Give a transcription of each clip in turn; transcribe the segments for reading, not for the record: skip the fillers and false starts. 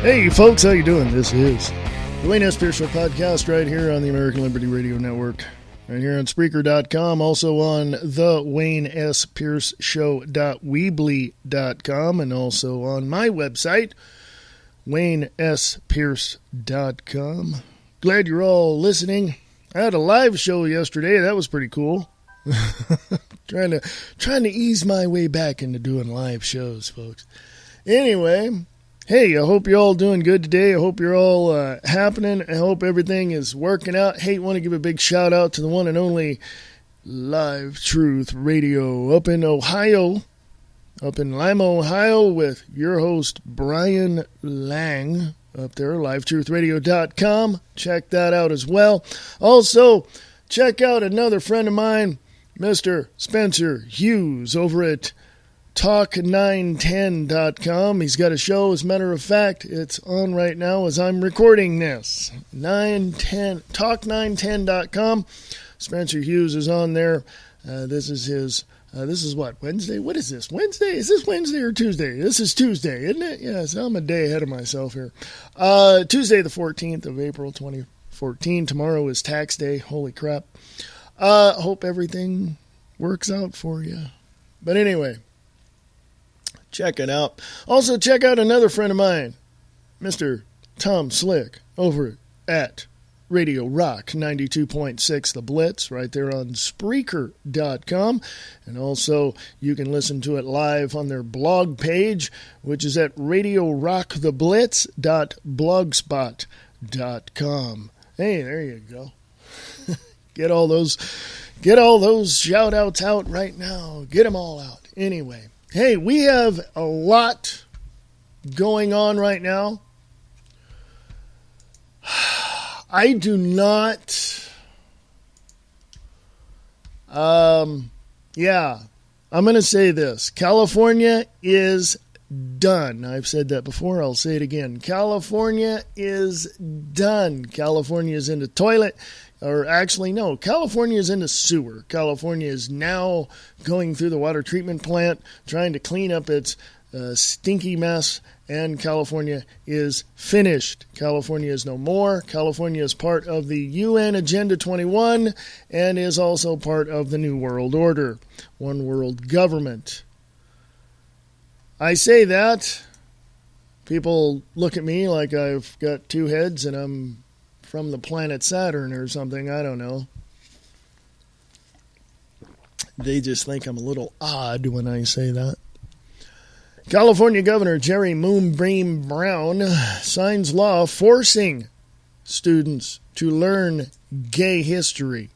Hey folks, how you doing? This is the Wayne S. Pierce Show podcast right here on the American Liberty Radio Network. Right here on Spreaker.com, also on the Wayne S. Pierce Show.weebly.com, and also on my website, WayneSPierce.com. Glad you're all listening. I had a live show yesterday. That was pretty cool. trying to ease my way back into doing live shows, folks. Anyway, hey, I hope you're all doing good today. I hope you're all happening. I hope everything is working out. Hey, want to give a big shout out to the one and only Live Truth Radio up in Ohio, up in Lima, Ohio, with your host, Brian Lang, up there, livetruthradio.com. Check that out as well. Also, check out another friend of mine, Mr. Spencer Hughes, over at Talk910.com. He's got a show, as a matter of fact, it's on right now as I'm recording this. Talk910.com. Spencer Hughes is on there. This is what, Wednesday? What is this? Wednesday? Is this Wednesday or Tuesday? This is Tuesday, isn't it? Yes, I'm a day ahead of myself here. Tuesday the 14th of April, 2014. Tomorrow is tax day. Holy crap. Hope everything works out for you. But anyway, check it out. Also, check out another friend of mine, Mr. Tom Slick, over at Radio Rock 92.6 The Blitz, right there on Spreaker.com. And also, you can listen to it live on their blog page, which is at radiorocktheblitz.blogspot.com. Hey, there you go. Get all those shout outs out right now. Get them all out. Anyway, hey, we have a lot going on right now. I do not, I'm going to say this. California is done. I've said that before. I'll say it again. California is done. California is in the toilet. Or actually, no, California is in the sewer. California is now going through the water treatment plant, trying to clean up its stinky mess, and California is finished. California is no more. California is part of the UN Agenda 21 and is also part of the New World Order, one world government. I say that. People look at me like I've got two heads and I'm from the planet Saturn or something. I don't know. They just think I'm a little odd when I say that. California Governor Jerry Moonbeam Brown signs law forcing students to learn gay history.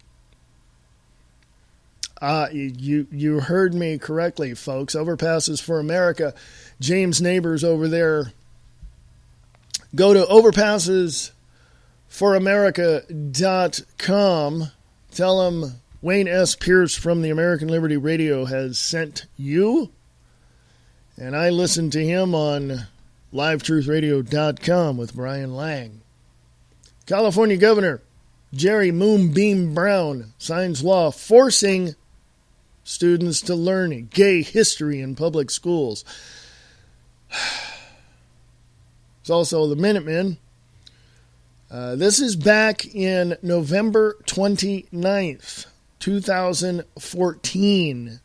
You heard me correctly, folks. Overpasses for America. James Neighbors over there. Go to overpassesforamerica.com. Tell them Wayne S. Pierce from the American Liberty Radio has sent you. And I listened to him on livetruthradio.com with Brian Lang. California Governor Jerry Moonbeam Brown signs law forcing students to learn gay history in public schools. It's also the Minutemen. This is back in November 29th, 2014.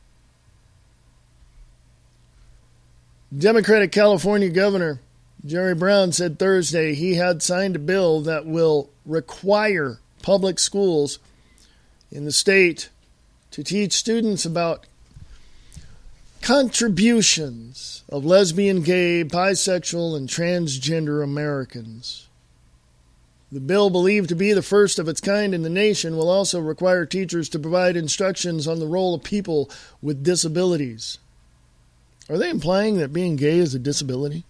Democratic California Governor Jerry Brown said Thursday he had signed a bill that will require public schools in the state to teach students about contributions of lesbian, gay, bisexual, and transgender Americans. The bill, believed to be the first of its kind in the nation, will also require teachers to provide instructions on the role of people with disabilities. Are they implying that being gay is a disability?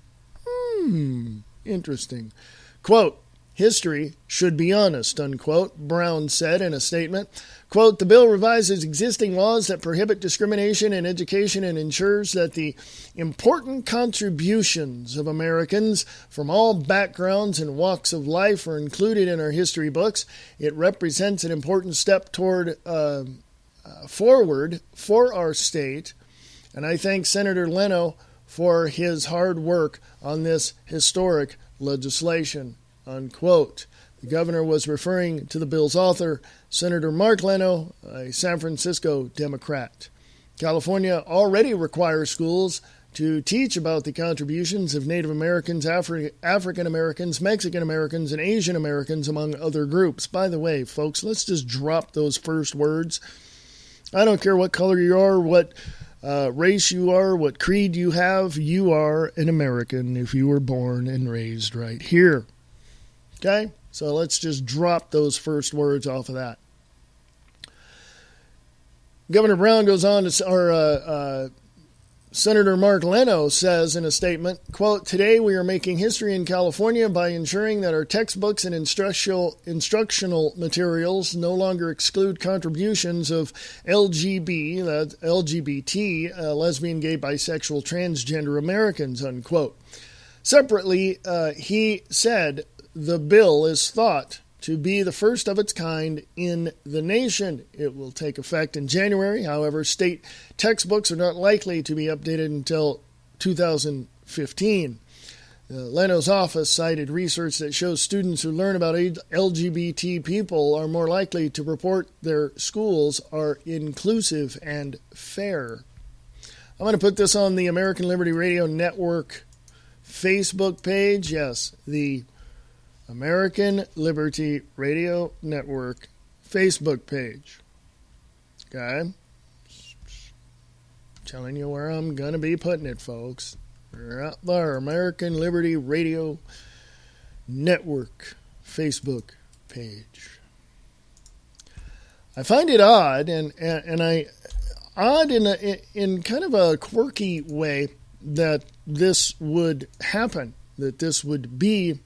Interesting. Quote, history should be honest, unquote, Brown said in a statement. Quote, the bill revises existing laws that prohibit discrimination in education and ensures that the important contributions of Americans from all backgrounds and walks of life are included in our history books. It represents an important step toward forward for our state. And I thank Senator Leno for his hard work on this historic legislation, unquote. The governor was referring to the bill's author, Senator Mark Leno, a San Francisco Democrat. California already requires schools to teach about the contributions of Native Americans, African Americans, Mexican Americans, and Asian Americans, among other groups. By the way, folks, let's just drop those first words. I don't care what color you are, what race you are, what creed you have, you are an American if you were born and raised right here. Okay? So let's just drop those first words off of that. Governor Brown goes on to, Senator Mark Leno says in a statement, quote, "Today we are making history in California by ensuring that our textbooks and instructional materials no longer exclude contributions of LGBT, lesbian, gay, bisexual, transgender Americans," unquote. Separately, he said the bill is thought to be the first of its kind in the nation. It will take effect in January. However, state textbooks are not likely to be updated until 2015. Leno's office cited research that shows students who learn about LGBT people are more likely to report their schools are inclusive and fair. I'm going to put this on the American Liberty Radio Network Facebook page. Yes, the American Liberty Radio Network Facebook page. Okay? Telling you where I'm going to be putting it, folks. Right there, American Liberty Radio Network Facebook page. I find it odd, odd in kind of a quirky way that this would happen, that this would be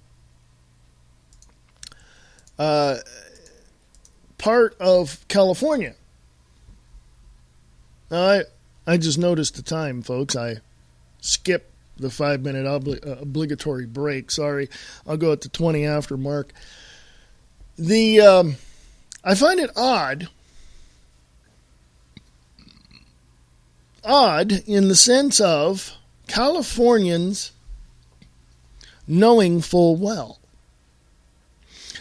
part of California. Now, I just noticed the time, folks. I skipped the 5-minute obligatory break. Sorry, I'll go at the 20 after mark. I find it odd in the sense of Californians knowing full well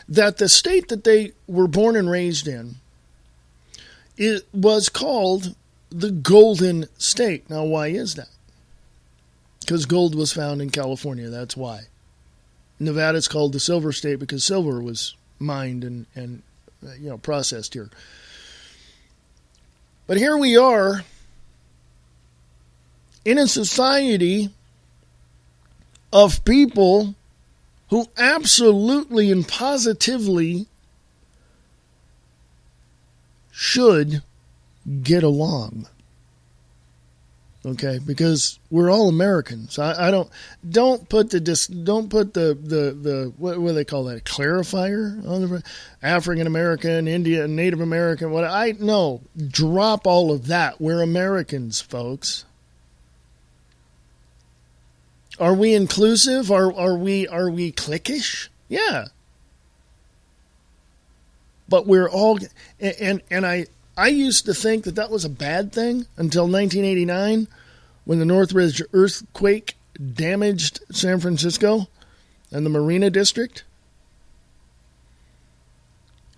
that the state that they were born and raised in, it was called the Golden State. Now, why is that? Because gold was found in California. That's why. Nevada's called the Silver State because silver was mined and processed here. But here we are in a society of people who absolutely and positively should get along. Okay, because we're all Americans. I don't put the what do they call that, clarifier on the African American, Indian, Native American. Drop all of that. We're Americans, folks. Are we inclusive? Are we cliquish? Yeah. But we're all, and I used to think that was a bad thing until 1989 when the Northridge earthquake damaged San Francisco and the Marina District.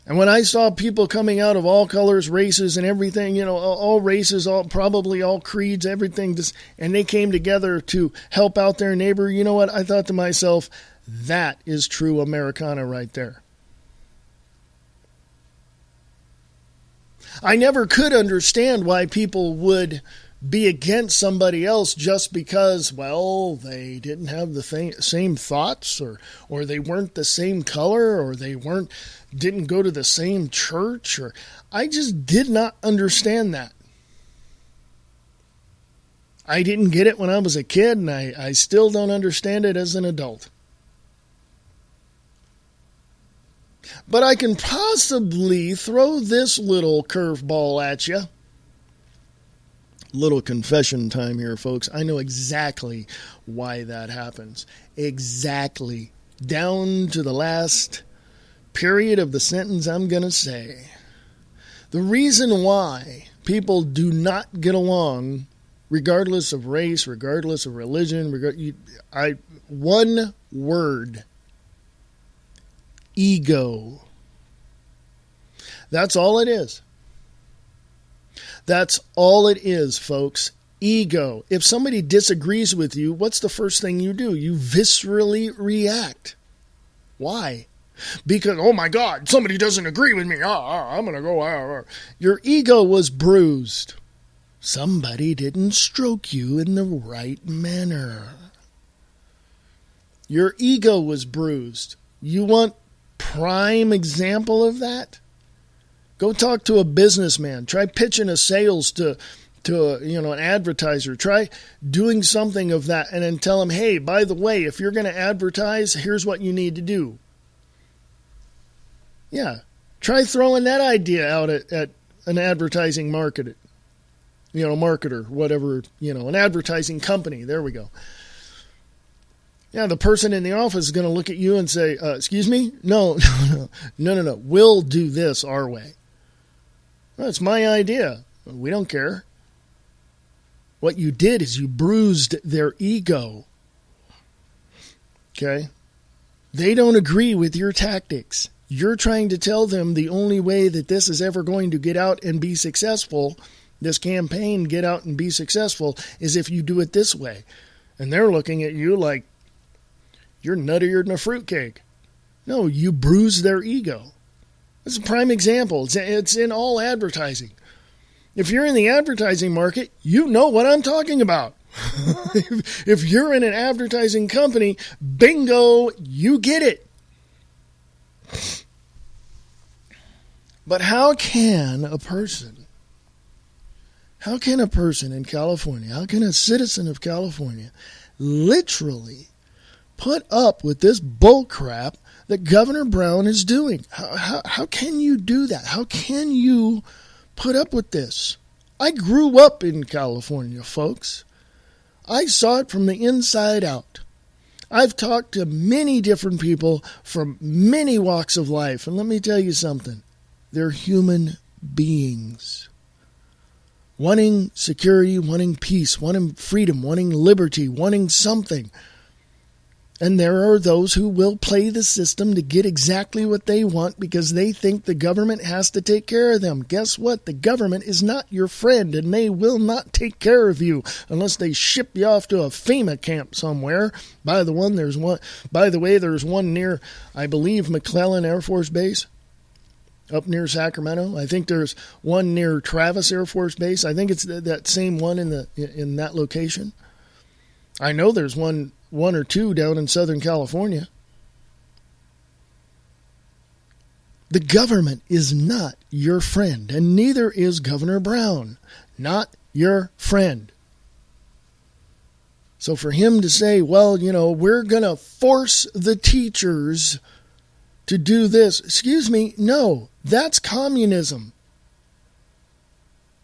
And when I saw people coming out of all colors, races, and everything, all races, probably all creeds, everything, and they came together to help out their neighbor, you know what? I thought to myself, that is true Americana right there. I never could understand why people would be against somebody else just because, they didn't have the same thoughts, or they weren't the same color, or they didn't go to the same church, or I just did not understand that. I didn't get it when I was a kid, and I still don't understand it as an adult. But I can possibly throw this little curveball at you. Little confession time here, folks. I know exactly why that happens. Exactly. Down to the last period of the sentence I'm going to say. The reason why people do not get along, regardless of race, regardless of religion, one word. Ego. That's all it is. That's all it is, folks. Ego. If somebody disagrees with you, what's the first thing you do? You viscerally react. Why? Because, oh my God, somebody doesn't agree with me. I'm going to go. Your ego was bruised. Somebody didn't stroke you in the right manner. Your ego was bruised. You want prime example of that? Go talk to a businessman. Try pitching a sales to an advertiser. Try doing something of that and then tell them, hey, by the way, if you're going to advertise, here's what you need to do. Yeah. Try throwing that idea out at an advertising marketer, whatever, an advertising company. There we go. Yeah, the person in the office is going to look at you and say, excuse me? No. We'll do this our way. Well, it's my idea. We don't care. What you did is you bruised their ego. Okay? They don't agree with your tactics. You're trying to tell them the only way that this is ever going to get out and be successful, this campaign get out and be successful, is if you do it this way. And they're looking at you like you're nuttier than a fruitcake. No, you bruised their ego. That's a prime example. It's in all advertising. If you're in the advertising market, you know what I'm talking about. If you're in an advertising company, bingo, you get it. But how can a person in California, how can a citizen of California literally put up with this bull crap that Governor Brown is doing? How can you do that? How can you put up with this? I grew up in California, folks. I saw it from the inside out. I've talked to many different people from many walks of life, and let me tell you something. They're human beings. Wanting security, wanting peace, wanting freedom, wanting liberty, wanting something. And there are those who will play the system to get exactly what they want because they think the government has to take care of them. Guess what? The government is not your friend, and they will not take care of you unless they ship you off to a FEMA camp somewhere. By the way, there's one near, I believe, McClellan Air Force Base up near Sacramento. I think there's one near Travis Air Force Base. I think it's that same one in that location. I know there's one or two down in Southern California. The government is not your friend, and neither is Governor Brown. Not your friend. So for him to say, well, we're going to force the teachers to do this. Excuse me, no, that's communism.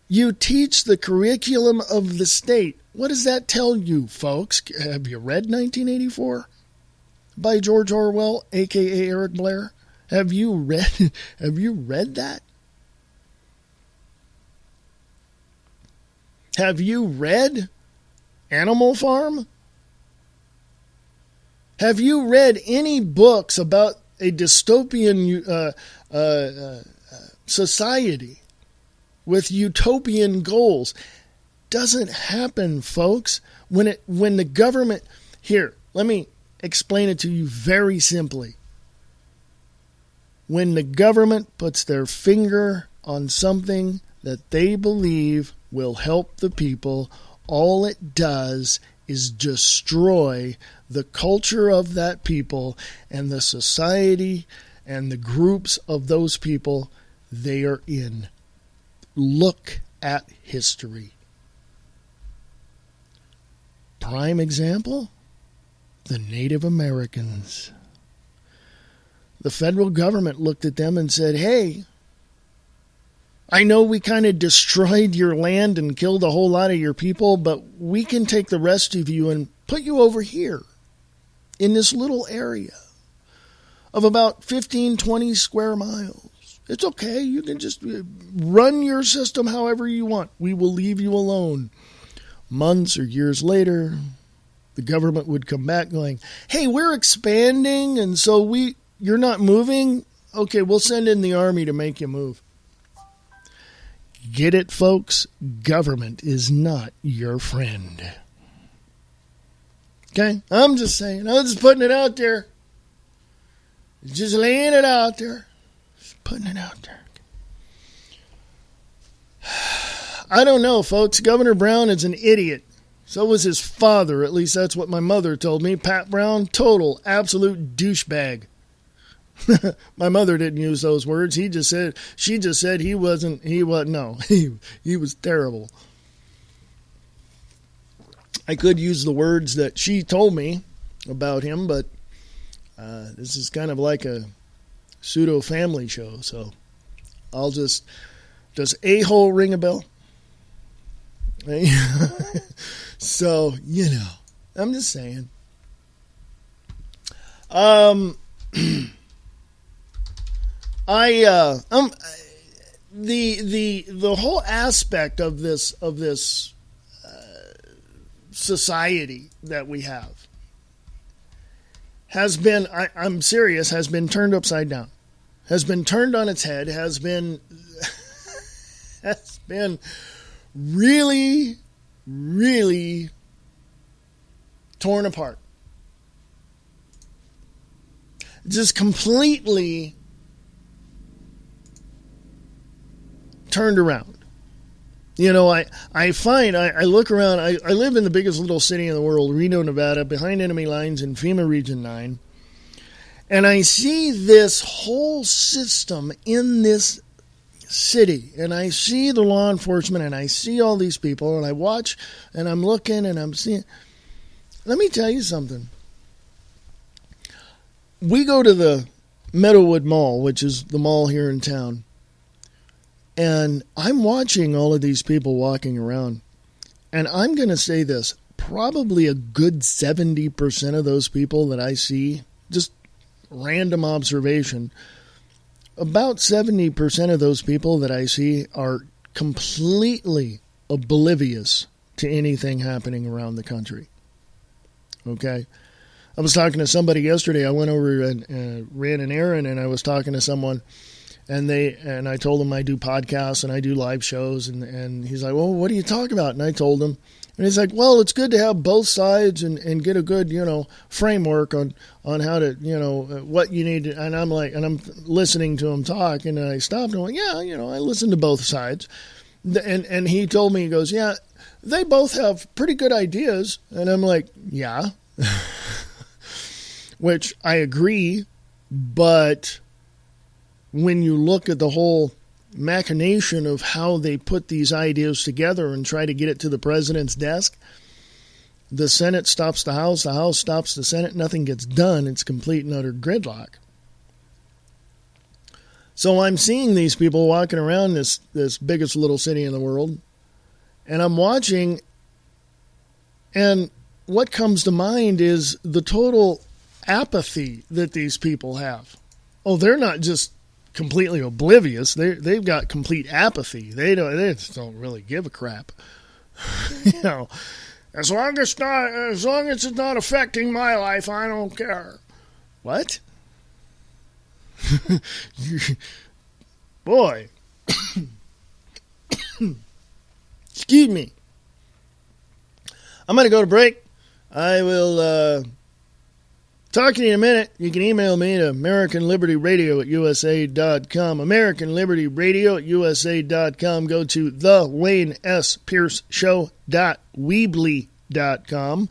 You teach the curriculum of the state. What does that tell you, folks? Have you read 1984 by George Orwell, a.k.a. Eric Blair? Have you read that? Have you read Animal Farm? Have you read any books about a dystopian society with utopian goals? Doesn't happen, folks. When the government, here, let me explain it to you very simply. When the government puts their finger on something that they believe will help the people, all it does is destroy the culture of that people and the society and the groups of those people they are in. Look at history. Prime example, the Native Americans. The federal government looked at them and said, hey, I know we kind of destroyed your land and killed a whole lot of your people, but we can take the rest of you and put you over here in this little area of about 15, 20 square miles. It's okay. You can just run your system however you want. We will leave you alone. Months or years later, the government would come back going, hey, we're expanding, and so you're not moving? Okay, we'll send in the army to make you move. Get it, folks? Government is not your friend. Okay? I'm just saying. I'm just putting it out there. Just laying it out there. Just putting it out there. I don't know, folks. Governor Brown is an idiot. So was his father. At least that's what my mother told me. Pat Brown, total, absolute douchebag. My mother didn't use those words. She just said he was terrible. I could use the words that she told me about him, but this is kind of like a pseudo family show. So I'll just, does a-hole ring a bell? So, I'm just saying. The whole aspect of this society that we have has been, I'm serious, has been turned upside down, has been turned on its head, has been really, really torn apart. Just completely turned around. I find, I look around, I live in the biggest little city in the world, Reno, Nevada, behind enemy lines in FEMA Region 9. And I see this whole system in this city, and I see the law enforcement, and I see all these people, and I watch, and I'm looking, and I'm seeing. Let me tell you something. We go to the Meadowood Mall, which is the mall here in town, and I'm watching all of these people walking around, and I'm going to say this, probably a good 70% of those people that I see, just random observation, about 70% of those people that I see are completely oblivious to anything happening around the country. Okay? I was talking to somebody yesterday. I went over and ran an errand, and I was talking to someone, and I told them I do podcasts and I do live shows, and he's like, well, what do you talk about? And I told him, and he's like, well, it's good to have both sides and get a good, framework on how to, what you need to, and I'm like, and I'm listening to him talk, and I stopped and went, yeah, I listen to both sides. And he told me, he goes, yeah, they both have pretty good ideas. And I'm like, yeah, which I agree. But when you look at the whole machination of how they put these ideas together and try to get it to the president's desk, the Senate stops the House stops the Senate, nothing gets done. It's complete and utter gridlock. So I'm seeing these people walking around this biggest little city in the world, and I'm watching, and what comes to mind is the total apathy that these people have. Oh, they're not just completely oblivious. They've got complete apathy. They just don't really give a crap. As long as it's not affecting my life, I don't care. What? Boy. Excuse me. I'm going to go to break. I will talk to you in a minute. You can email me to AmericanLibertyRadio@USA.com. AmericanLibertyRadio@USA.com. Go to thewaynespearceshow.weebly.com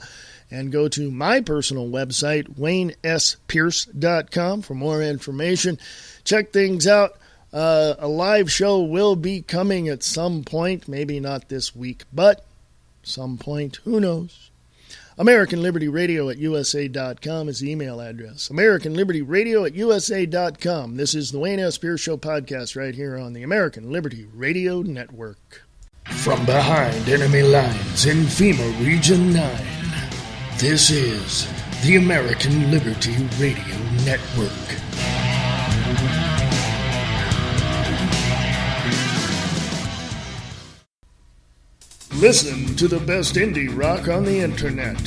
and go to my personal website, waynespearce.com, for more information. Check things out. A live show will be coming at some point, maybe not this week, but some point, who knows. AmericanLibertyRadio@USA.com is the email address. AmericanLibertyRadio@USA.com. This is the Wayne S. Pierce Show podcast right here on the American Liberty Radio Network. From behind enemy lines in FEMA Region 9, this is the American Liberty Radio Network. Listen to the best indie rock on the internet.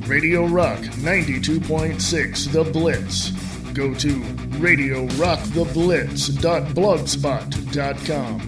Radio Rock 92.6 The Blitz. Go to radiorocktheblitz.blogspot.com.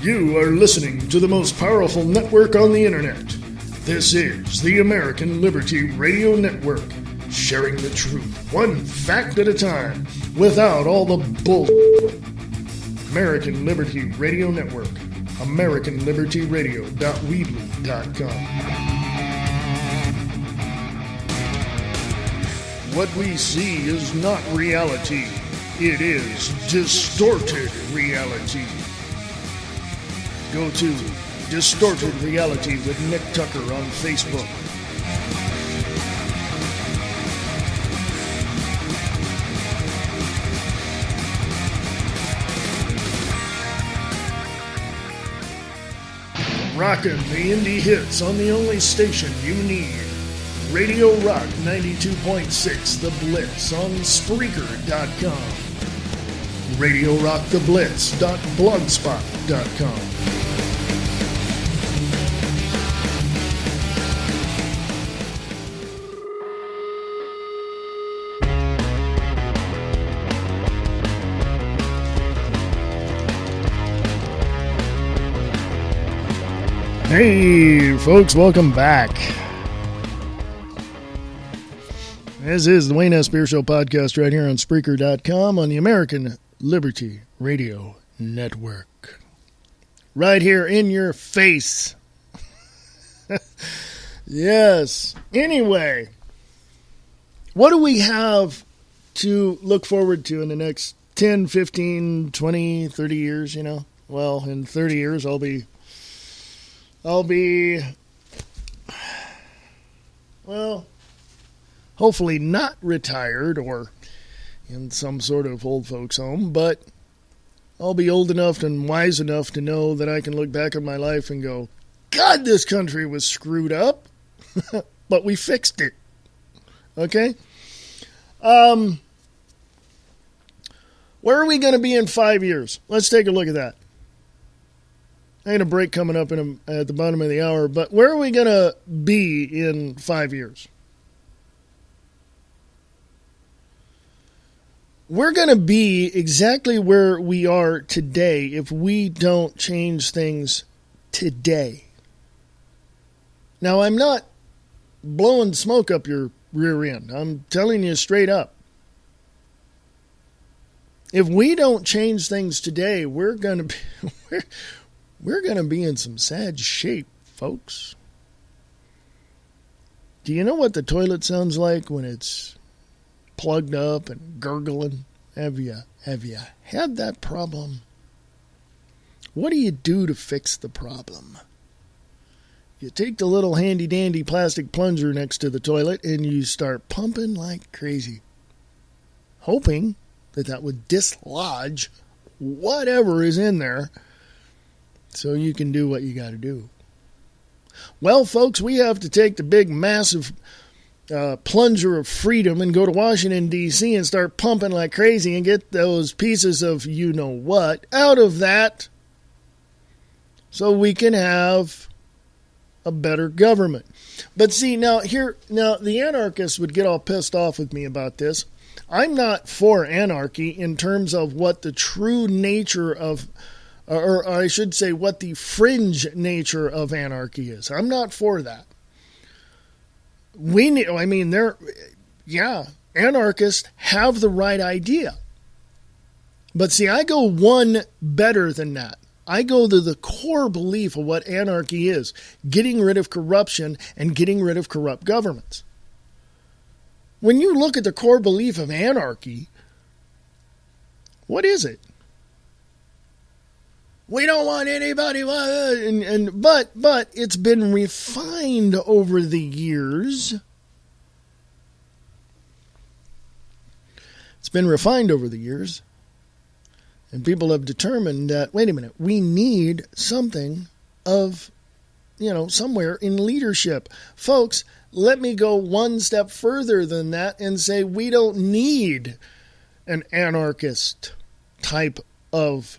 You are listening to the most powerful network on the internet. This is the American Liberty Radio Network, sharing the truth, one fact at a time, without all the bull. American Liberty Radio Network, AmericanLibertyRadio.weebly.com. What we see is not reality. It is distorted reality. Go to Distorted Reality with Nick Tucker on Facebook. Rockin' the indie hits on the only station you need. Radio Rock 92.6 The Blitz on Spreaker.com. RadioRockTheBlitz.blogspot.com. Hey, folks, welcome back. This is the Wayne S. Beer Show podcast right here on Spreaker.com on the American Liberty Radio Network. Right here in your face. Yes. Anyway, what do we have to look forward to in the next 10, 15, 20, 30 years, you know? Well, in 30 years, I'll be, well, hopefully not retired or in some sort of old folks home, but I'll be old enough and wise enough to know that I can look back at my life and go, God, this country was screwed up, but we fixed it. Okay? Where are we going to be in 5 years? Let's take a look at that. I had a break coming up at the bottom of the hour, but where are we going to be in 5 years? We're going to be exactly where we are today if we don't change things today. Now, I'm not blowing smoke up your rear end. I'm telling you straight up. If we don't change things today, we're going to be we're going to be in some sad shape, folks. Do you know what the toilet sounds like when it's plugged up and gurgling? Have you had that problem? What do you do to fix the problem? You take the little handy-dandy plastic plunger next to the toilet and you start pumping like crazy, hoping that would dislodge whatever is in there so you can do what you got to do. Well, folks, we have to take the big, massive plunger of freedom and go to Washington, D.C. and start pumping like crazy and get those pieces of you-know-what out of that so we can have a better government. But see, now the anarchists would get all pissed off with me about this. I'm not for anarchy in terms of what the true nature of, or I should say what the fringe nature of anarchy is. I'm not for that. Anarchists have the right idea. But see, I go one better than that. I go to the core belief of what anarchy is, getting rid of corruption and getting rid of corrupt governments. When you look at the core belief of anarchy, what is it? We don't want anybody, but it's been refined over the years. It's been refined over the years. And people have determined that, wait a minute, we need something of, somewhere in leadership. Folks, let me go one step further than that and say we don't need an anarchist type of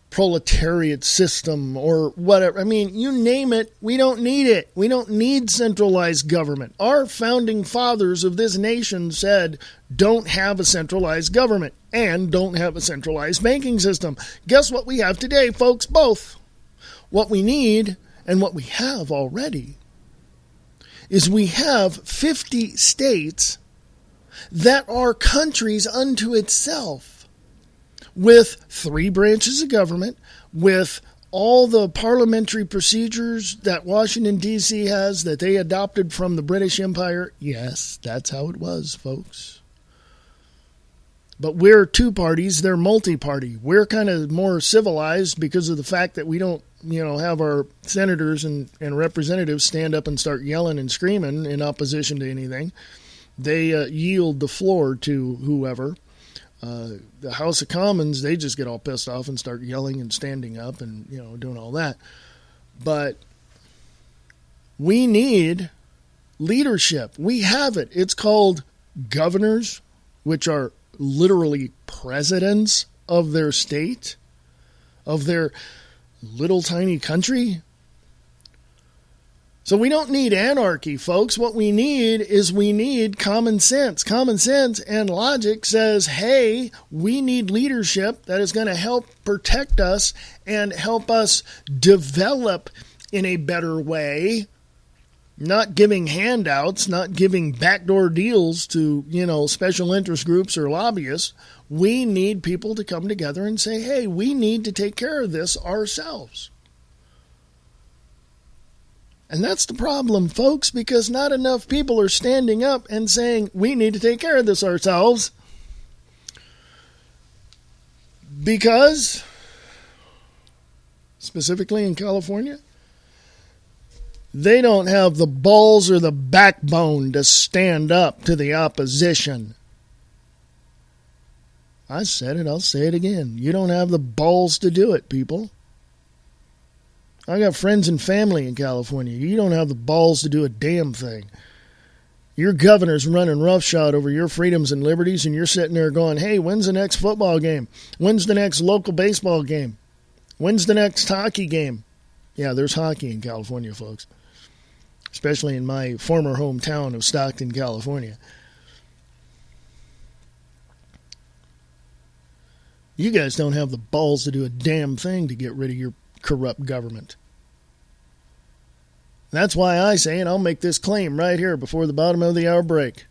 proletariat system or whatever. I mean, you name it, we don't need it. We don't need centralized government. Our founding fathers of this nation said, don't have a centralized government and don't have a centralized banking system. Guess what we have today, folks? Both. What we need and what we have already is we have 50 states that are countries unto itself, with 3 branches of government, with all the parliamentary procedures that Washington, D.C. has that they adopted from the British Empire. Yes, that's how it was, folks. But we're 2 parties, they're multi-party. We're kind of more civilized because of the fact that we don't, have our senators and representatives stand up and start yelling and screaming in opposition to anything. They yield the floor to whoever. The House of Commons, they just get all pissed off and start yelling and standing up and, doing all that. But we need leadership. We have it. It's called governors, which are literally presidents of their state, of their little tiny country. So we don't need anarchy, folks. What we need common sense. Common sense and logic says, hey, we need leadership that is going to help protect us and help us develop in a better way, not giving handouts, not giving backdoor deals to, special interest groups or lobbyists. We need people to come together and say, hey, we need to take care of this ourselves. And that's the problem, folks, because not enough people are standing up and saying, we need to take care of this ourselves. Because, specifically in California, they don't have the balls or the backbone to stand up to the opposition. I said it, I'll say it again. You don't have the balls to do it, people. I got friends and family in California. You don't have the balls to do a damn thing. Your governor's running roughshod over your freedoms and liberties, and you're sitting there going, hey, when's the next football game? When's the next local baseball game? When's the next hockey game? Yeah, there's hockey in California, folks. Especially in my former hometown of Stockton, California. You guys don't have the balls to do a damn thing to get rid of your corrupt government. That's why I say, and I'll make this claim right here before the bottom of the hour break.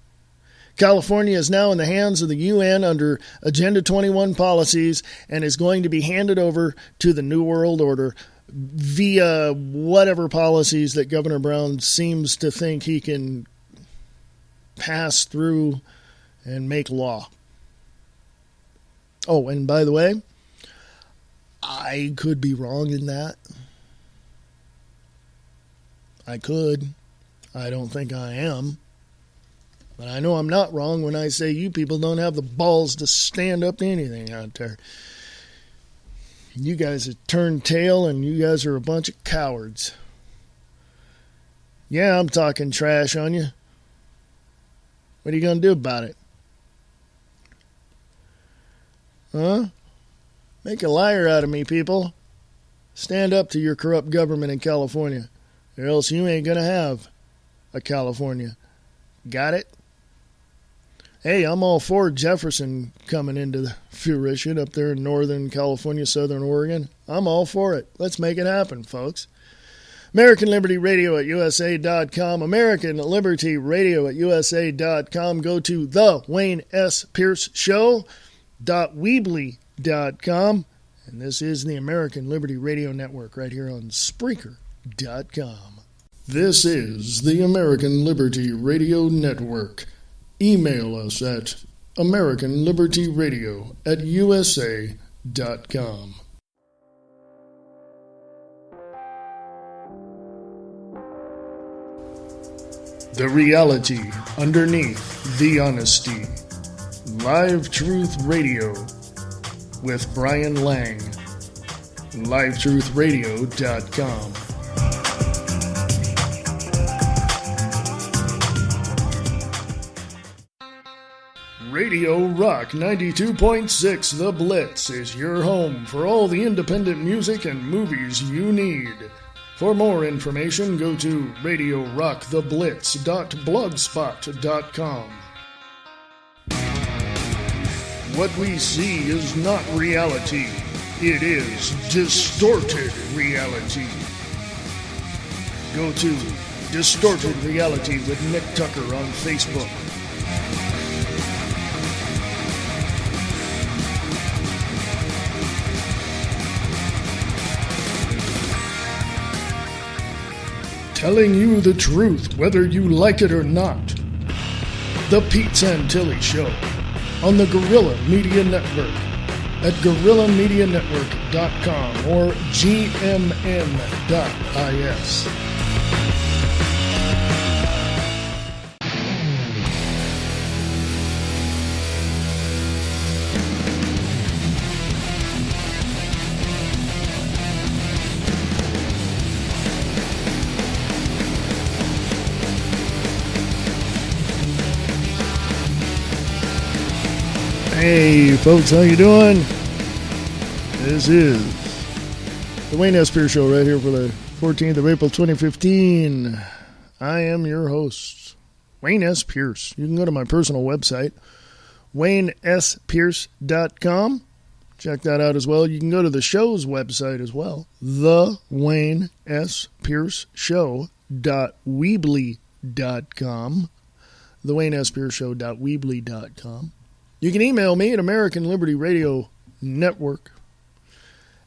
California is now in the hands of the UN under Agenda 21 policies and is going to be handed over to the New World Order via whatever policies that Governor Brown seems to think he can pass through and make law. Oh, and by the way, I could be wrong in that. I could. I don't think I am. But I know I'm not wrong when I say you people don't have the balls to stand up to anything out there. You guys have turned tail and you guys are a bunch of cowards. Yeah, I'm talking trash on you. What are you going to do about it? Huh? Make a liar out of me, people. Stand up to your corrupt government in California, or else you ain't going to have a California. Got it? Hey, I'm all for Jefferson coming into fruition up there in Northern California, Southern Oregon. I'm all for it. Let's make it happen, folks. American Liberty Radio at USA.com. American Liberty Radio at USA.com. Go to the Wayne S. Pierce Show.weebly.com. And this is the American Liberty Radio Network right here on Spreaker.com. This is the American Liberty Radio Network. Email us at AmericanLibertyRadio at USA.com. The reality underneath the honesty. Live Truth Radio. with Brian Lang. LiveTruthRadio.com. Radio Rock 92.6 The Blitz is your home for all the independent music and movies you need. For more information, go to radiorocktheblitz.blogspot.com. What we see is not reality. It is distorted reality. Go to Distorted Reality with Nick Tucker on Facebook. Telling you the truth, whether you like it or not. The Pete Santilli Show on the Guerrilla Media Network at guerrillamedianetwork.com or gmn.is. Hey folks, how you doing? This is the Wayne S. Pierce Show right here for the 14th of April 2015. I am your host, Wayne S. Pierce. You can go to my personal website, WayneSPierce.com. Check that out as well. You can go to the show's website as well, the Wayne S. Pierce Show.weebly.com. The Wayne S. Pierce Show.weebly.com. You can email me at American Liberty Radio Network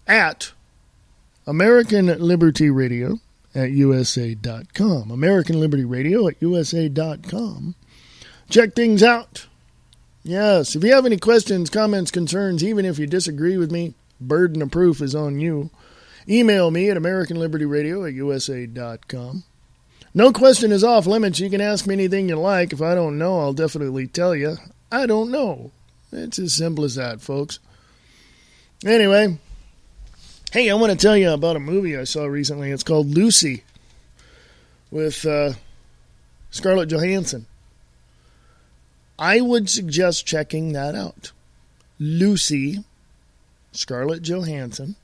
at American Liberty Radio at USA.com. American Liberty Radio at USA.com. Check things out. Yes, if you have any questions, comments, concerns, even if you disagree with me, burden of proof is on you. Email me at American Liberty Radio at USA.com. No question is off limits. You can ask me anything you like. If I don't know, I'll definitely tell you. I don't know. It's as simple as that, folks. Anyway, hey, I want to tell you about a movie I saw recently. It's called Lucy with Scarlett Johansson. I would suggest checking that out. Lucy, Scarlett Johansson.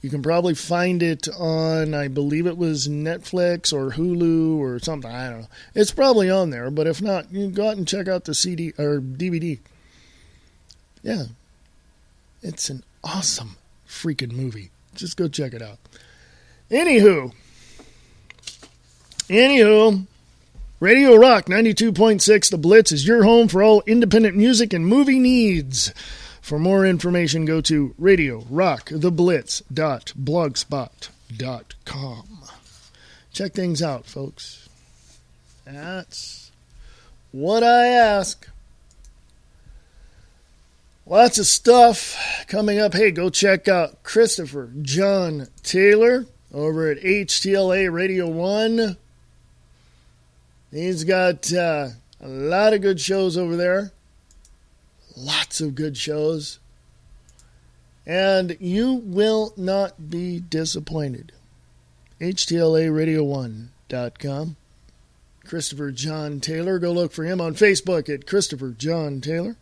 You can probably find it on, I believe it was Netflix or Hulu or something. I don't know. It's probably on there, but if not, you can go out and check out the CD or DVD. Yeah. It's an awesome freaking movie. Just go check it out. Anywho, Radio Rock 92.6 The Blitz is your home for all independent music and movie needs. For more information, go to radiorocktheblitz.blogspot.com. Check things out, folks. That's what I ask. Lots of stuff coming up. Hey, go check out Christopher John Taylor over at HTLA Radio 1. He's got a lot of good shows over there. Lots of good shows. And you will not be disappointed. HTLARadio1.com. Christopher John Taylor. Go look for him on Facebook at Christopher John Taylor.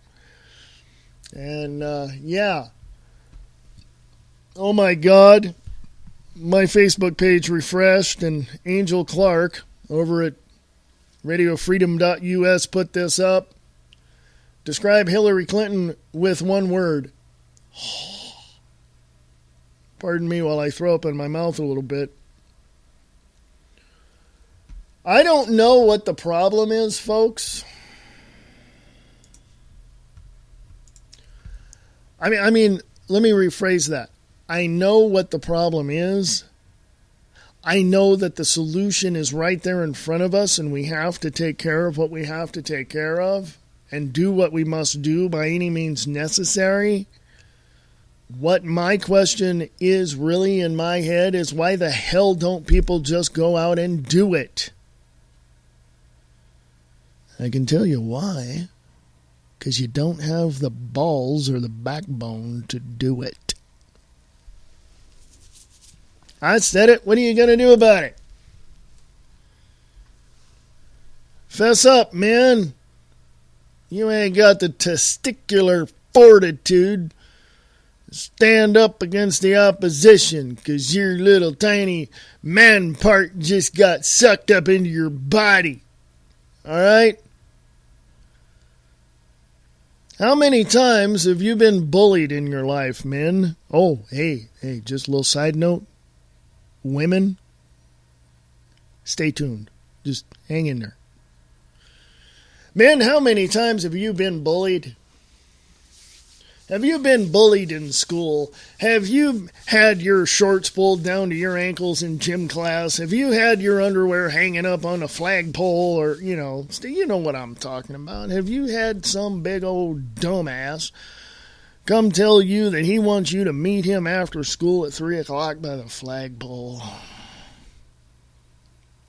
And, yeah. Oh, my God. My Facebook page refreshed, and Angel Clark over at RadioFreedom.us put this up. Describe Hillary Clinton with one word. Pardon me while I throw up in my mouth a little bit. I don't know what the problem is, folks. I mean, let me rephrase that. I know what the problem is. I know that the solution is right there in front of us, and we have to take care of what we have to take care of and do what we must do by any means necessary. What my question is really in my head is, why the hell don't people just go out and do it? I can tell you why. because you don't have the balls or the backbone to do it. I said it. What are you going to do about it? Fess up, man. You ain't got the testicular fortitude to stand up against the opposition because your little tiny man part just got sucked up into your body. All right? How many times have you been bullied in your life, men? Oh, hey, just a little side note. Women, stay tuned. Just hang in there. Men, how many times have you been bullied? Have you been bullied in school? Have you had your shorts pulled down to your ankles in gym class? Have you had your underwear hanging up on a flagpole or, you know what I'm talking about? Have you had some big old dumbass come tell you that he wants you to meet him after school at 3 o'clock by the flagpole?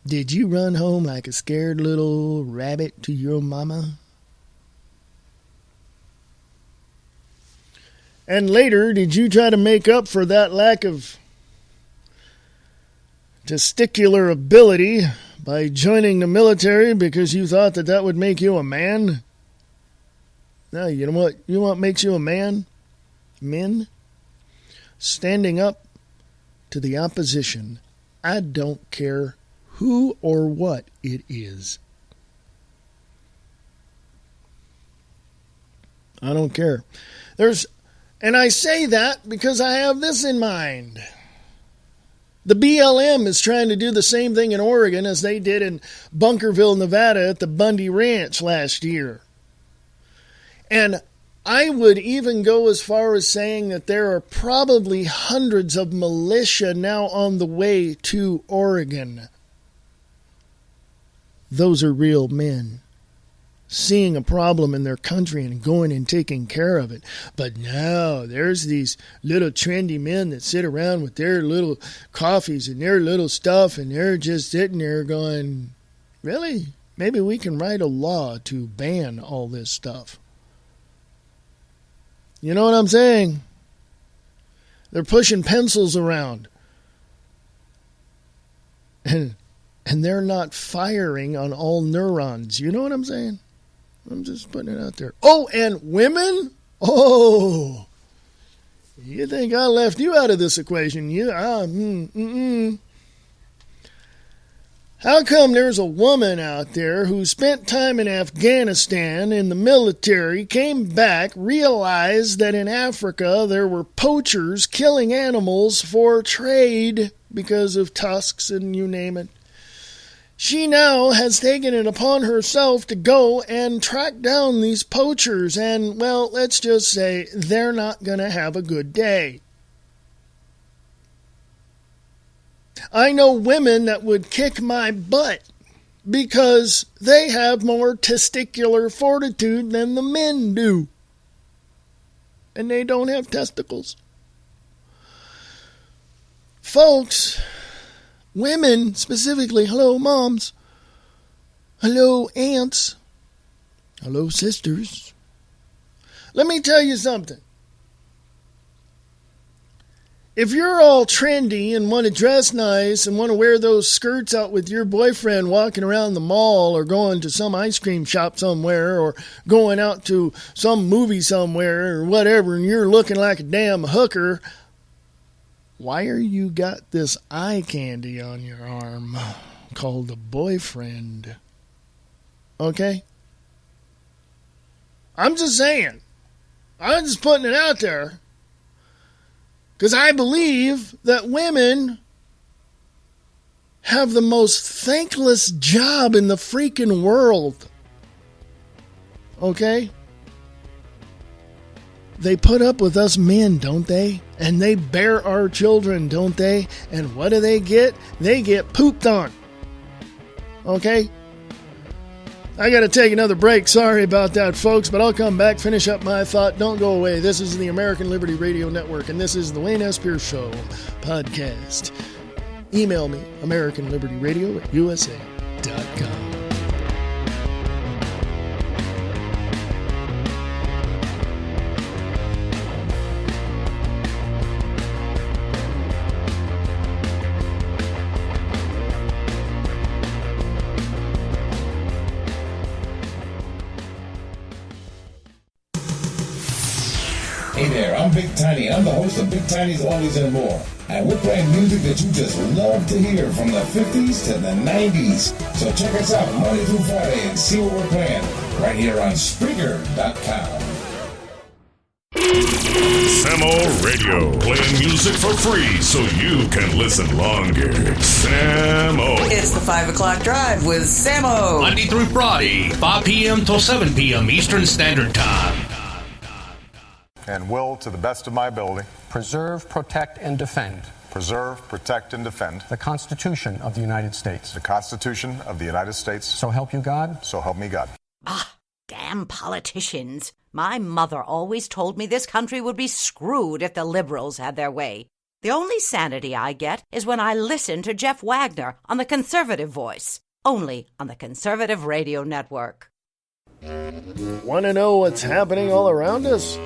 Did you run home like a scared little rabbit to your mama? And later, did you try to make up for that lack of testicular ability by joining the military because you thought that would make you a man? No, you know what? You know what makes you a man? Men standing up to the opposition. I don't care who or what it is. I don't care. And I say that because I have this in mind. The BLM is trying to do the same thing in Oregon as they did in Bunkerville, Nevada at the Bundy Ranch last year. And I would even go as far as saying that there are probably hundreds of militia now on the way to Oregon. Those are real men seeing a problem in their country and going and taking care of it. But now there's these little trendy men that sit around with their little coffees and their little stuff, and they're just sitting there going, really? Maybe we can write a law to ban all this stuff. You know what I'm saying? They're pushing pencils around. And they're not firing on all neurons. You know what I'm saying? I'm just putting it out there. Oh, and women? Oh, you think I left you out of this equation? How come there's a woman out there who spent time in Afghanistan in the military, came back, realized that in Africa there were poachers killing animals for trade because of tusks and you name it? She now has taken it upon herself to go and track down these poachers, and, well, let's just say they're not going to have a good day. I know women that would kick my butt because they have more testicular fortitude than the men do. And they don't have testicles. Folks, women specifically, hello moms, hello aunts, hello sisters. Let me tell you something. If you're all trendy and want to dress nice and want to wear those skirts out with your boyfriend walking around the mall or going to some ice cream shop somewhere or going out to some movie somewhere or whatever, and you're looking like a damn hooker, why are you got this eye candy on your arm called a boyfriend? Okay? I'm just saying. I'm just putting it out there. Because I believe that women have the most thankless job in the freaking world. Okay? They put up with us men, don't they? And they bear our children, don't they? And what do they get? They get pooped on. Okay? I got to take another break. Sorry about that, folks, but I'll come back, finish up my thought. Don't go away. This is the American Liberty Radio Network, and this is the Wayne S. Pierce Show podcast. Email me, AmericanLibertyRadio@USA.com. Hey there, I'm Big Tiny, and I'm the host of Big Tiny's Oldies and More. And we're playing music that you just love to hear from the 50s to the 90s. So check us out Monday through Friday and see what we're playing right here on Spreaker.com. Samo Radio, playing music for free so you can listen longer. Samo. It's the 5 o'clock drive with Samo. Monday through Friday, 5 p.m. till 7 p.m. Eastern Standard Time. And will, to the best of my ability, preserve, protect, and defend preserve, protect, and defend the Constitution of the United States. the Constitution of the United States. So help you God. So help me God. Ah, damn politicians. My mother always told me this country would be screwed if the liberals had their way. The only sanity I get is when I listen to Jeff Wagner on the Conservative Voice, only on the Conservative Radio Network. Want to know what's happening all around us?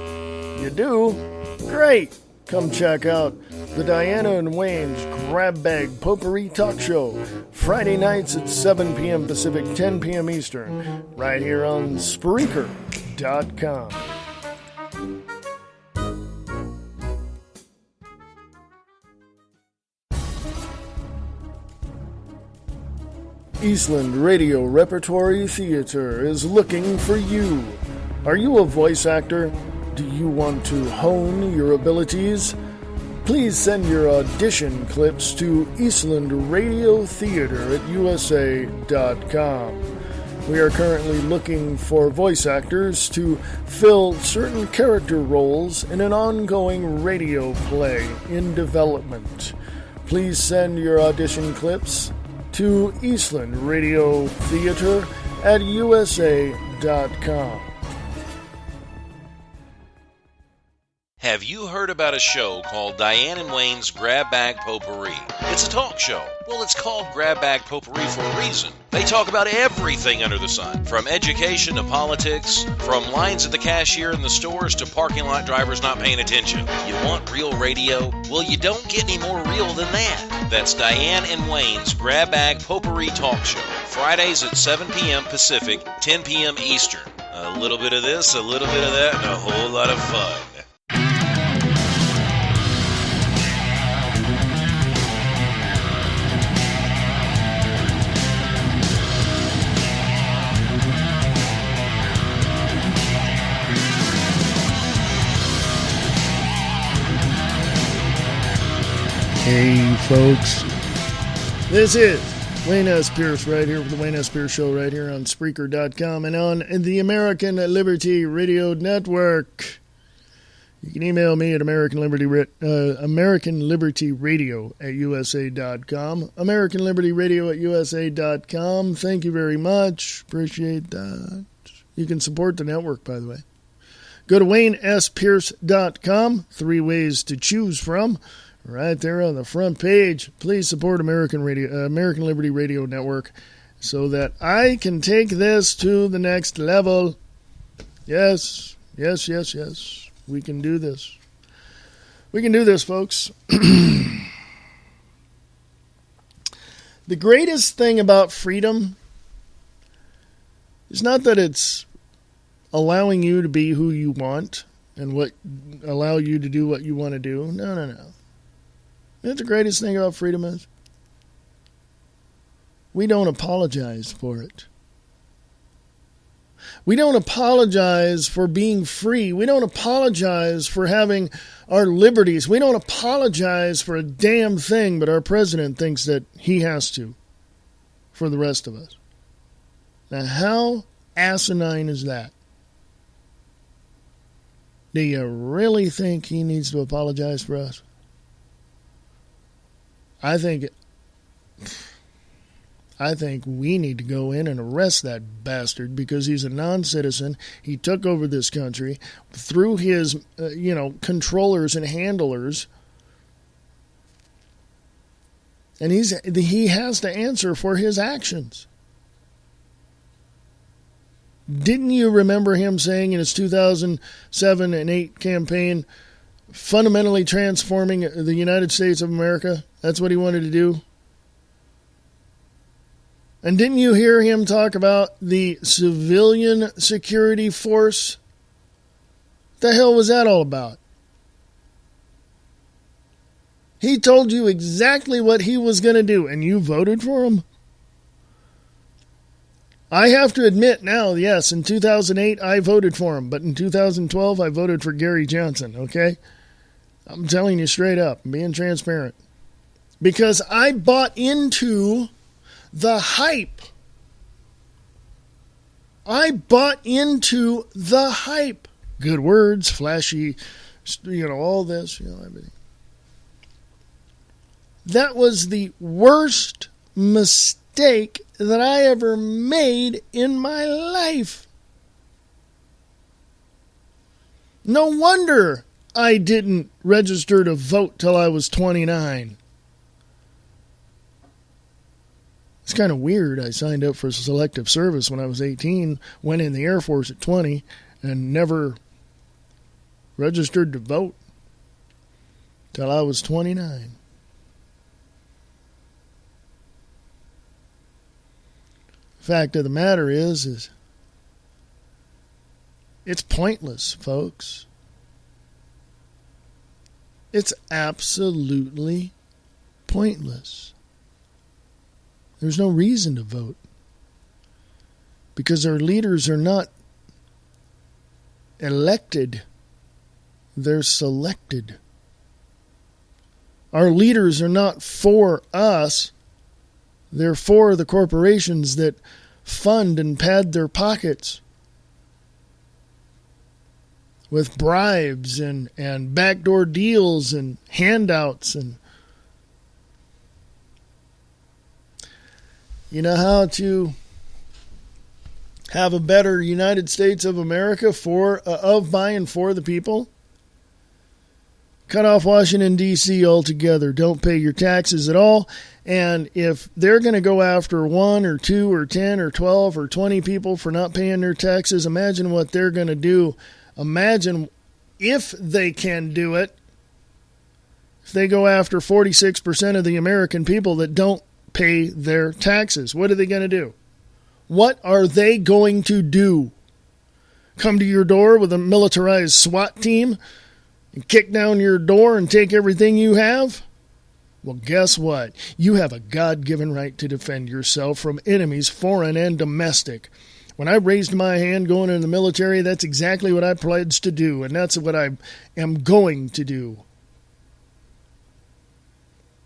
You do? Great! Come check out the Diana and Wayne's Grab Bag Potpourri Talk Show, Friday nights at 7 p.m. Pacific, 10 p.m. Eastern, right here on Spreaker.com. Eastland Radio Repertory Theater is looking for you. Are you a voice actor? Do you want to hone your abilities? Please send your audition clips to Eastland Radio Theater at USA.com. We are currently looking for voice actors to fill certain character roles in an ongoing radio play in development. Please send your audition clips to Eastland Radio Theater at USA.com. Have you heard about a show called Diane and Wayne's Grab Bag Potpourri? It's a talk show. Well, it's called Grab Bag Potpourri for a reason. They talk about everything under the sun, from education to politics, from lines at the cashier in the stores to parking lot drivers not paying attention. You want real radio? Well, you don't get any more real than that. That's Diane and Wayne's Grab Bag Potpourri Talk Show, Fridays at 7 p.m. Pacific, 10 p.m. Eastern. A little bit of this, a little bit of that, and a whole lot of fun. Hey, folks. This is Wayne S. Pierce right here with the Wayne S. Pierce Show right here on Spreaker.com and on the American Liberty Radio Network. You can email me at American Liberty Radio at USA.com. American Liberty Radio at USA.com. Thank you very much. Appreciate that. You can support the network, by the way. Go to WayneSPierce.com. 3 ways to choose from. Right there on the front page. Please support American Liberty Radio Network so that I can take this to the next level. Yes. We can do this. We can do this, folks. The greatest thing about freedom is not that it's allowing you to be who you want and allow you to do what you want to do. No. You know what the greatest thing about freedom is? We don't apologize for it. We don't apologize for being free. We don't apologize for having our liberties. We don't apologize for a damn thing, but our president thinks that he has to for the rest of us. Now, how asinine is that? Do you really think he needs to apologize for us? I think we need to go in and arrest that bastard because he's a non-citizen. He took over this country through his, controllers and handlers. And he has to answer for his actions. Didn't you remember him saying in his 2007 and 8 campaign, fundamentally transforming the United States of America? That's what he wanted to do. And didn't you hear him talk about the civilian security force? The hell was that all about? He told you exactly what he was going to do, and you voted for him? I have to admit now, yes, in 2008 I voted for him, but in 2012 I voted for Gary Johnson, okay? I'm telling you straight up, I'm being transparent. Because I bought into the hype. I bought into the hype. Good words, flashy, all this, everything. That was the worst mistake that I ever made in my life. No wonder I didn't register to vote till I was 29. It's kind of weird. I signed up for selective service when I was 18, went in the Air Force at 20, and never registered to vote till I was 29. Fact of the matter is it's pointless, folks. It's absolutely pointless. There's no reason to vote because our leaders are not elected, they're selected. Our leaders are not for us. They're for the corporations that fund and pad their pockets with bribes and backdoor deals and handouts. And you know how to have a better United States of America of, by, and for the people? Cut off Washington, D.C. altogether. Don't pay your taxes at all. And if they're going to go after 1 or 2 or 10 or 12 or 20 people for not paying their taxes, imagine what they're going to do. Imagine if they can do it. If they go after 46% of the American people that don't pay their taxes, what are they going to do? What are they going to do? Come to your door with a militarized SWAT team and kick down your door and take everything you have? Well, guess what? You have a God-given right to defend yourself from enemies, foreign and domestic. When I raised my hand going into the military, that's exactly what I pledged to do, and that's what I am going to do.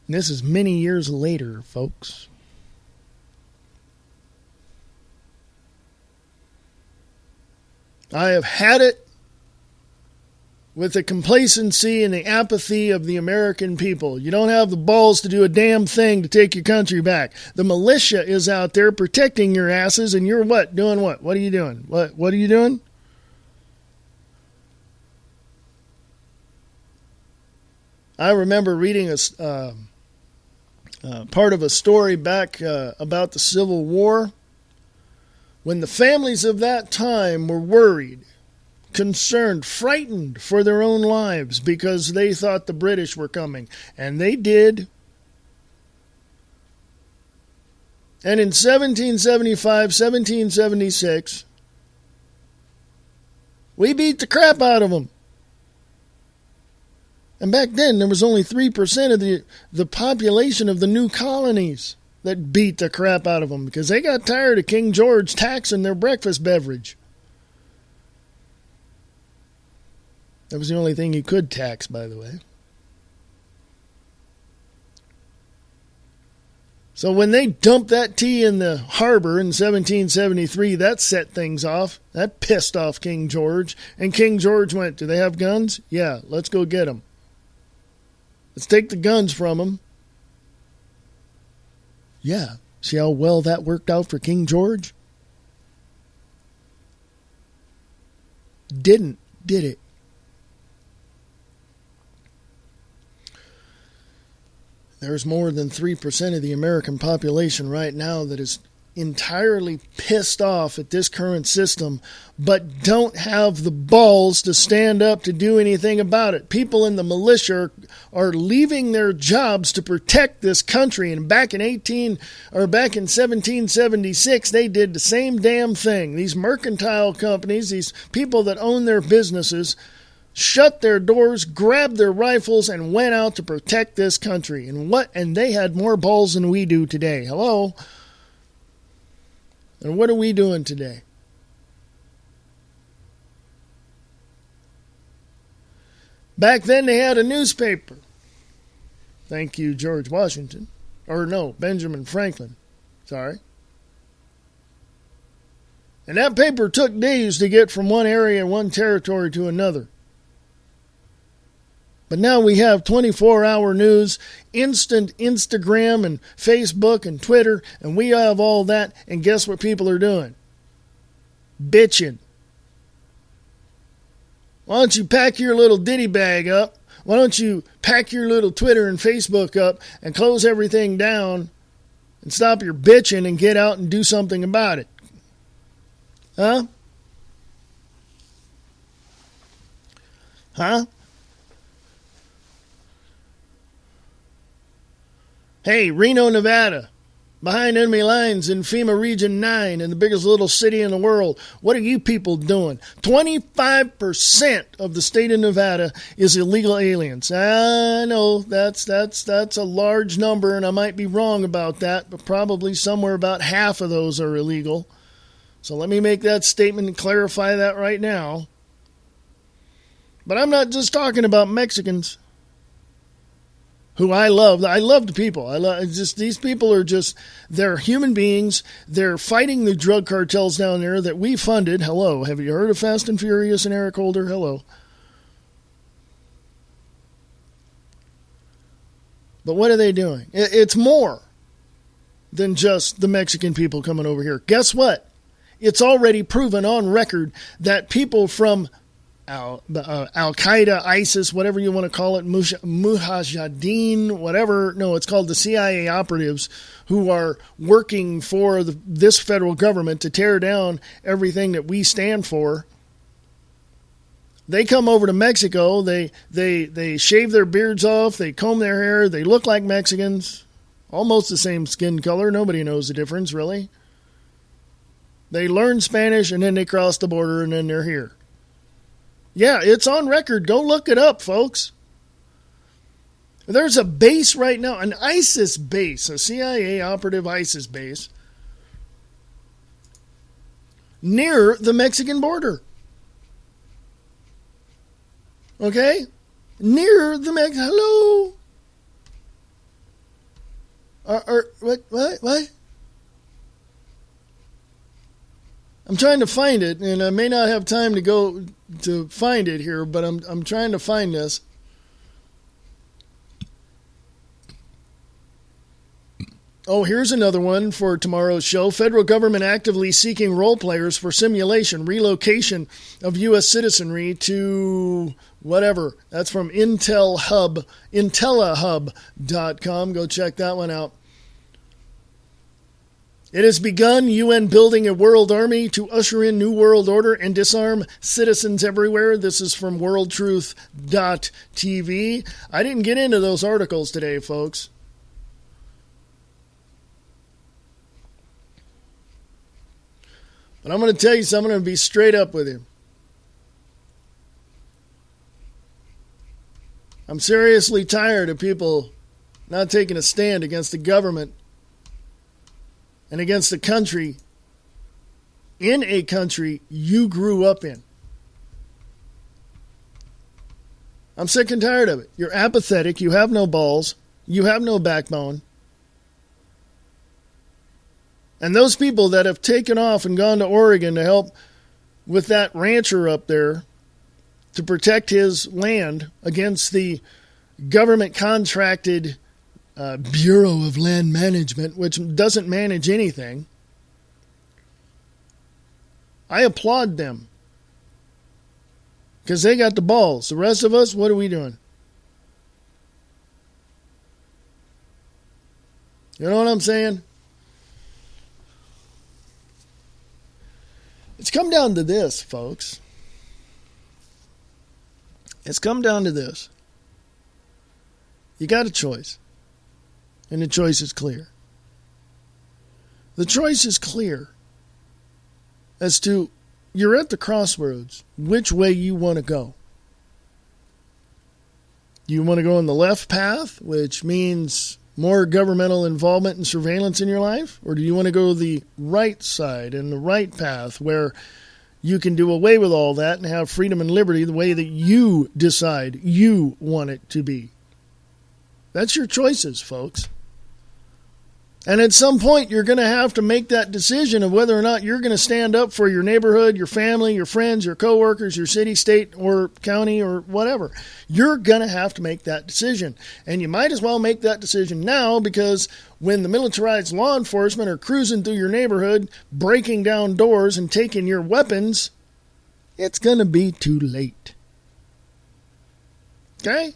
And this is many years later, folks. I have had it with the complacency and the apathy of the American people. You don't have the balls to do a damn thing to take your country back. The militia is out there protecting your asses, and you're what? Doing what? What are you doing? What are you doing? I remember reading a part of a story back about the Civil War, when the families of that time were worried, concerned, frightened for their own lives because they thought the British were coming. And they did. And in 1775, 1776, we beat the crap out of them. And back then, there was only 3% of the population of the new colonies that beat the crap out of them because they got tired of King George taxing their breakfast beverage. That was the only thing he could tax, by the way. So when they dumped that tea in the harbor in 1773, that set things off. That pissed off King George. And King George went, do they have guns? Yeah, let's go get them. Let's take the guns from them. Yeah, see how well that worked out for King George? Didn't, did it? There's more than 3% of the American population right now that is entirely pissed off at this current system, but don't have the balls to stand up to do anything about it. People in the militia are leaving their jobs to protect this country, and back in 1776, they did the same damn thing. These mercantile companies, these people that own their businesses, shut their doors, grabbed their rifles, and went out to protect this country. And they had more balls than we do today. Hello? And what are we doing today? Back then they had a newspaper. Thank you, George Washington. Or no, Benjamin Franklin. Sorry. And that paper took days to get from one area and one territory to another. But now we have 24-hour news, instant Instagram and Facebook and Twitter, and we have all that, and guess what people are doing? Bitching. Why don't you pack your little ditty bag up? Why don't you pack your little Twitter and Facebook up and close everything down and stop your bitching and get out and do something about it? Huh? Huh? Hey, Reno, Nevada, behind enemy lines in FEMA Region 9 in the biggest little city in the world. What are you people doing? 25% of the state of Nevada is illegal aliens. I know that's a large number, and I might be wrong about that, but probably somewhere about half of those are illegal. So let me make that statement and clarify that right now. But I'm not just talking about Mexicans, who I love. I love the people. These people are they're human beings. They're fighting the drug cartels down there that we funded. Hello. Have you heard of Fast and Furious and Eric Holder? Hello. But what are they doing? It's more than just the Mexican people coming over here. Guess what? It's already proven on record that people from Al-Qaeda, ISIS, whatever you want to call it, Mujahideen, whatever. No, it's called the CIA operatives who are working for this federal government to tear down everything that we stand for. They come over to Mexico. They shave their beards off. They comb their hair. They look like Mexicans. Almost the same skin color. Nobody knows the difference, really. They learn Spanish, and then they cross the border, and then they're here. Yeah, it's on record. Go look it up, folks. There's a base right now, an ISIS base, a CIA operative ISIS base, near the Mexican border. Okay? Near the Mexican... Hello? What? I'm trying to find it, and I may not have time to go to find it here, but I'm trying to find this. Oh, here's another one for tomorrow's show. Federal government actively seeking role players for simulation, relocation of U.S. citizenry to whatever. That's from Intellahub.com. Go check that one out. It has begun, UN building a world army to usher in new world order and disarm citizens everywhere. This is from worldtruth.tv. I didn't get into those articles today, folks. But I'm going to tell you something. I'm going to be straight up with you. I'm seriously tired of people not taking a stand against the government and against the country, in a country you grew up in. I'm sick and tired of it. You're apathetic. You have no balls. You have no backbone. And those people that have taken off and gone to Oregon to help with that rancher up there to protect his land against the government contracted Bureau of Land Management, which doesn't manage anything. I applaud them because they got the balls. The rest of us, what are we doing? You know what I'm saying? It's come down to this, folks. It's come down to this. You got a choice. And the choice is clear. The choice is clear as to you're at the crossroads, which way you want to go. Do you want to go on the left path, which means more governmental involvement and surveillance in your life? Or do you want to go the right side and the right path where you can do away with all that and have freedom and liberty the way that you decide you want it to be? That's your choices, folks. And at some point, you're going to have to make that decision of whether or not you're going to stand up for your neighborhood, your family, your friends, your coworkers, your city, state, or county, or whatever. You're going to have to make that decision. And you might as well make that decision now, because when the militarized law enforcement are cruising through your neighborhood, breaking down doors and taking your weapons, it's going to be too late. Okay?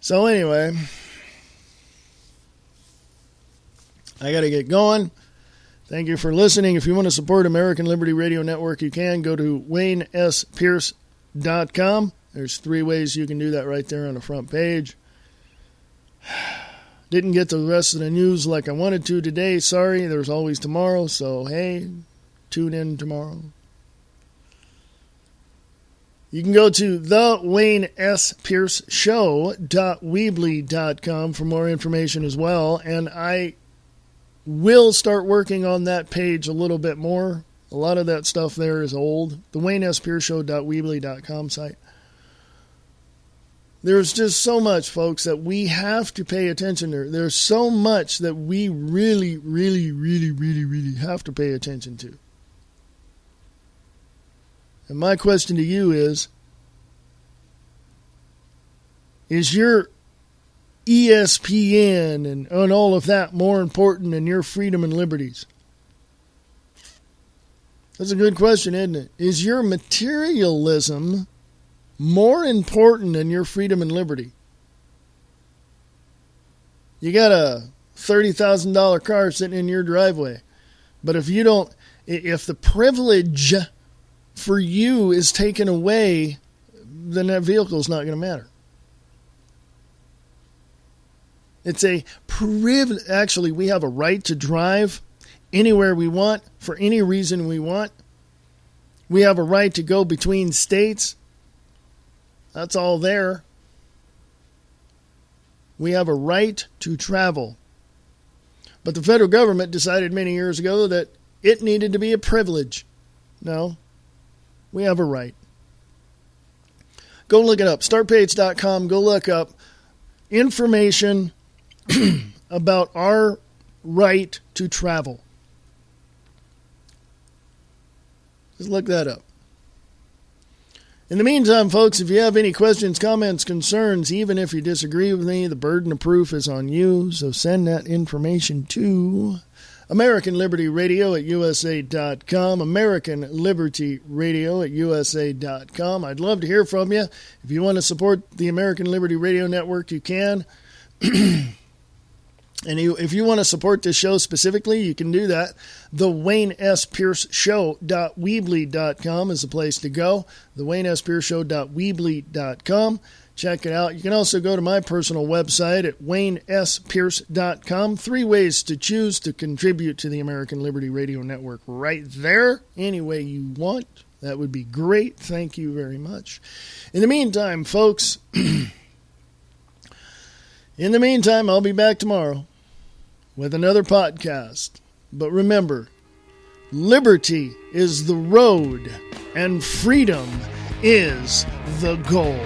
So anyway, I got to get going. Thank you for listening. If you want to support American Liberty Radio Network, you can go to WayneSPierce.com. There's 3 ways you can do that right there on the front page. Didn't get to the rest of the news like I wanted to today. Sorry, there's always tomorrow. So, hey, tune in tomorrow. You can go to thewaynesPierceShow.weebly.com for more information as well. And I will start working on that page a little bit more. A lot of that stuff there is old. The WayneSPierceShow.weebly.com site. There's just so much, folks, that we have to pay attention to. There's so much that we really, really, really, really, really have to pay attention to. And my question to you is your ESPN and all of that more important than your freedom and liberties? That's a good question, isn't it? Is your materialism more important than your freedom and liberty? You got a $30,000 car sitting in your driveway, but if the privilege for you is taken away, then that vehicle is not going to matter. It's a privilege. Actually, we have a right to drive anywhere we want for any reason we want. We have a right to go between states. That's all there. We have a right to travel. But the federal government decided many years ago that it needed to be a privilege. No. We have a right. Go look it up. Startpage.com. Go look up information about our right to travel. Just look that up. In the meantime, folks, if you have any questions, comments, concerns, even if you disagree with me, the burden of proof is on you. So send that information to American Liberty Radio at USA.com, American Liberty Radio at USA.com. I'd love to hear from you. If you want to support the American Liberty Radio Network, you can. And if you want to support this show specifically, you can do that. The WayneSPierceShow.weebly.com is the place to go. The WayneSPierceShow.weebly.com. Check it out. You can also go to my personal website at WayneSPierce.com. 3 ways to choose to contribute to the American Liberty Radio Network right there. Any way you want. That would be great. Thank you very much. In the meantime, folks, I'll be back tomorrow with another podcast. But remember, liberty is the road and freedom is the goal.